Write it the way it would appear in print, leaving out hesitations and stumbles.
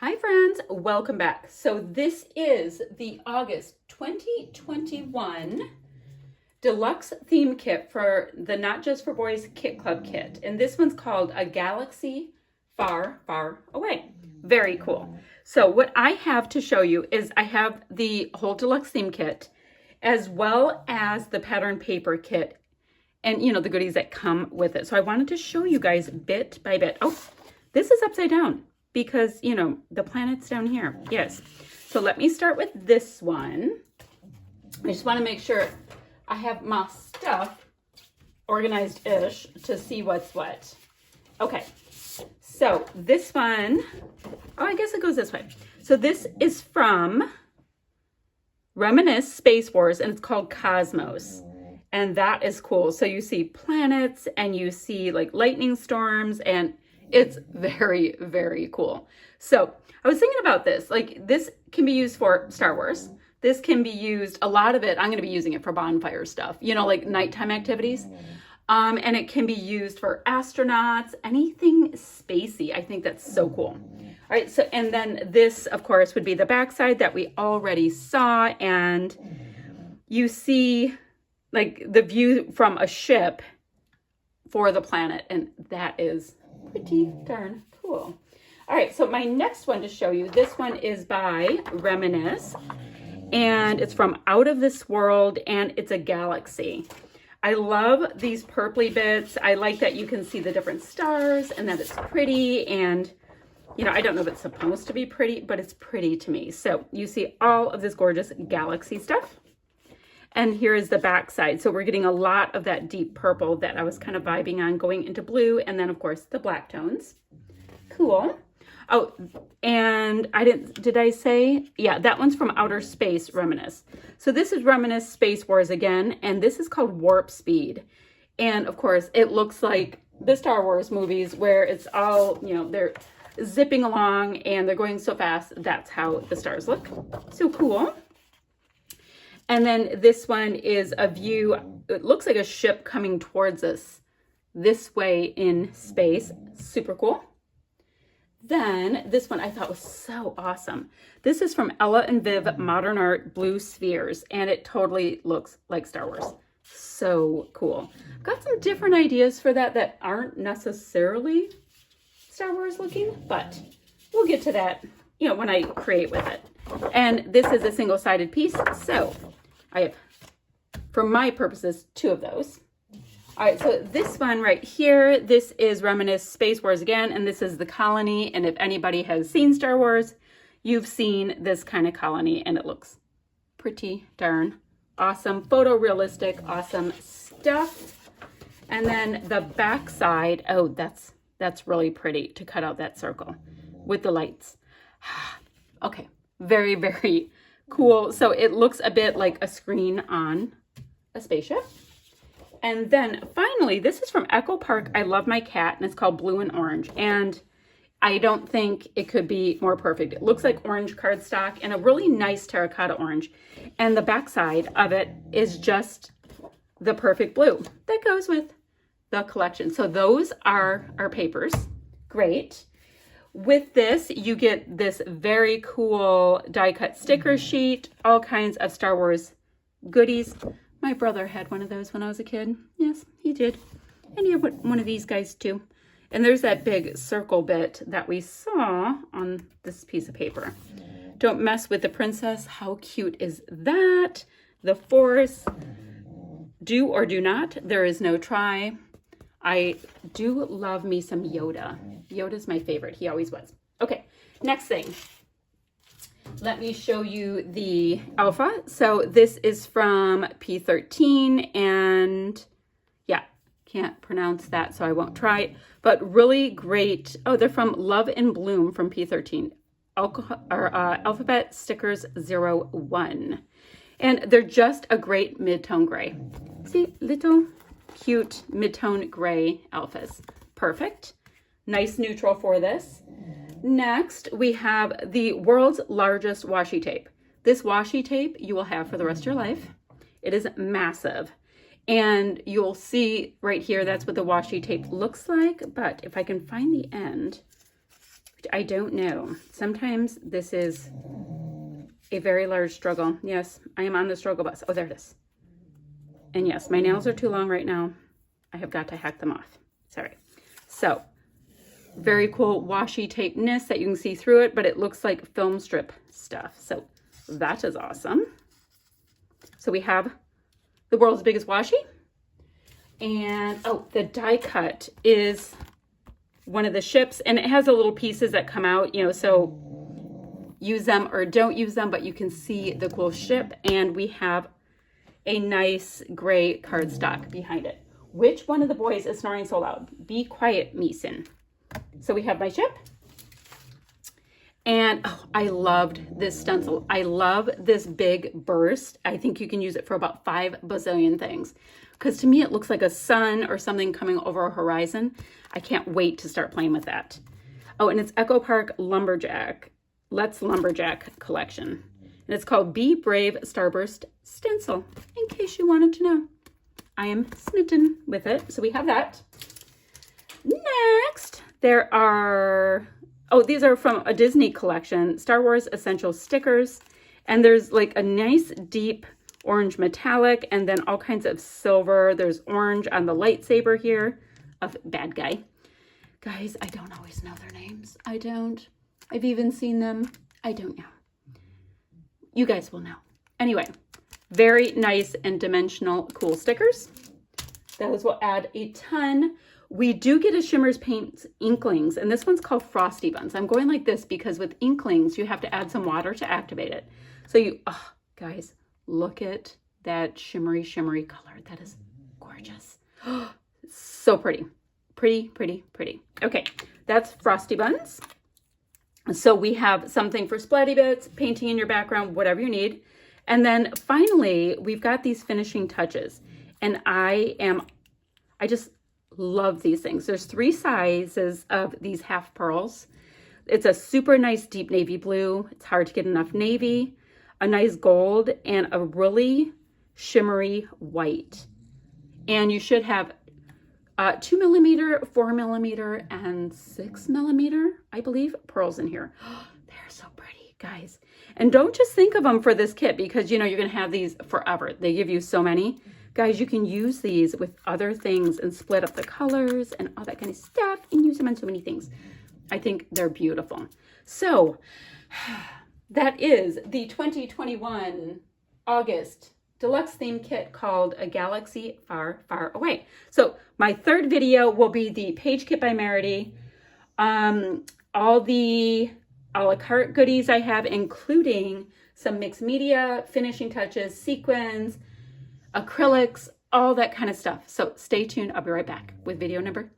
Hi friends, welcome back. So this is the August 2021 Deluxe theme kit for the Not Just for Boys Kit Club kit. And this one's called A Galaxy Far, Far Away. Very cool. So what I have to show you is I have the whole Deluxe theme kit as well as the pattern paper kit and the goodies that come with it. So I wanted to show you guys bit by bit. Oh, this is upside down because, the planet's down here. Yes. So let me start with this one. I just want to make sure I have my stuff organized-ish to see what's what. Okay. So this one, I guess it goes this way. So this is from Reminisce Space Wars, and it's called Cosmos. And that is cool. So you see planets and you see like lightning storms, and it's very, very cool. So I was thinking about this, like this can be used for Star Wars. This can be used, a lot of it, I'm going to be using it for bonfire stuff, like nighttime activities. And it can be used for astronauts, anything spacey. I think that's so cool. All right. So, and then this, of course, would be the backside that we already saw. And you see like the view from a ship for the planet. And that is pretty darn cool. All right, so my next one to show you, this one is by Reminisce, and it's from Out of This World, and it's a galaxy. I love these purpley bits. I like that you can see the different stars and that it's pretty, and I don't know if it's supposed to be pretty, but it's pretty to me. So you see all of this gorgeous galaxy stuff. And here is the back side. So we're getting a lot of that deep purple that I was kind of vibing on going into blue. And then of course the black tones. Cool. Oh, and did I say? Yeah, that one's from Outer Space Reminisce. So this is Reminisce Space Wars again. And this is called Warp Speed. And of course it looks like the Star Wars movies where it's all, they're zipping along and they're going so fast. That's how the stars look. So cool. And then this one is a view, it looks like a ship coming towards us this way in space. Super cool. Then this one I thought was so awesome. This is from Ella and Viv Modern Art Blue Spheres, and it totally looks like Star Wars. So cool. I've got some different ideas for that aren't necessarily Star Wars looking, but we'll get to that, when I create with it. And this is a single-sided piece, so I have, for my purposes, 2 of those. All right, so this one right here, this is Reminisce Space Wars again, and this is the colony. And if anybody has seen Star Wars, you've seen this kind of colony, and it looks pretty darn awesome. Photorealistic, awesome stuff. And then the back side, oh, that's really pretty to cut out that circle with the lights. Okay, very, very cool. So it looks a bit like a screen on a spaceship. And then finally, this is from Echo Park. I Love My Cat, and it's called Blue and Orange. And I don't think it could be more perfect. It looks like orange cardstock and a really nice terracotta orange. And the backside of it is just the perfect blue that goes with the collection. So those are our papers. Great. With this, you get this very cool die cut sticker sheet, all kinds of Star Wars goodies. My brother had one of those when I was a kid. Yes, he did. And he had one of these guys too. And there's that big circle bit that we saw on this piece of paper. Don't mess with the princess. How cute is that? The Force. Do or do not. There is no try. I do love me some Yoda. Yoda's my favorite. He always was. Okay, next thing. Let me show you the alpha. So this is from P13, and yeah, can't pronounce that, so I won't try it. But really great. Oh, they're from Love and Bloom from P13. Alphabet Stickers 01. And they're just a great mid-tone gray. See, little cute mid-tone gray alphas. Perfect. Nice neutral for this. Next, we have the world's largest washi tape. This washi tape you will have for the rest of your life. It is massive. And you'll see right here, that's what the washi tape looks like. But if I can find the end, I don't know. Sometimes this is a very large struggle. Yes, I am on the struggle bus. Oh, there it is. And yes, my nails are too long right now. I have got to hack them off. Sorry. So, very cool washi tapeness that you can see through it, but it looks like film strip stuff. So that is awesome. So we have the world's biggest washi. And, oh, the die cut is one of the ships, and it has the little pieces that come out, you know, so use them or don't use them, but you can see the cool ship. And we have a nice gray cardstock behind it. Which one of the boys is snoring so loud? Be quiet, Meeson. So we have my ship. And oh, I loved this stencil. I love this big burst. I think you can use it for about 5 bazillion things. Because to me, it looks like a sun or something coming over a horizon. I can't wait to start playing with that. Oh, and it's Echo Park Lumberjack. Let's Lumberjack collection. And it's called Be Brave Starburst Stencil, in case you wanted to know. I am smitten with it. So we have that. Next, there are, oh, these are from a Disney collection, Star Wars Essential stickers. And there's like a nice deep orange metallic and then all kinds of silver. There's orange on the lightsaber here of bad guy. Guys, I don't always know their names. I don't. I've even seen them. I don't know. You guys will know. Anyway, very nice and dimensional, cool stickers. Those will add a ton. We do get a Shimmers Paints Inklings, and this one's called Frosty Buns. I'm going like this because with Inklings, you have to add some water to activate it. So you, oh, guys, look at that shimmery, shimmery color. That is gorgeous. So pretty. Pretty, pretty, pretty. Okay, that's Frosty Buns. So we have something for splatty bits, painting in your background, whatever you need. And then finally, we've got these finishing touches. And I just love these things. There's 3 sizes of these half pearls. It's a super nice deep navy blue. It's hard to get enough navy, a nice gold, and a really shimmery white. And you should have 2 millimeter, 4 millimeter, and 6 millimeter, I believe, pearls in here. They're so pretty, guys. And don't just think of them for this kit because, you know, you're going to have these forever. They give you so many. Guys, you can use these with other things and split up the colors and all that kind of stuff and use them on so many things. I think they're beautiful. So that is the 2021 August Deluxe theme kit called A Galaxy Far, Far Away. So my third video will be the page kit by Merity. All the a la carte goodies I have, including some mixed media, finishing touches, sequins, acrylics, all that kind of stuff. So stay tuned. I'll be right back with video number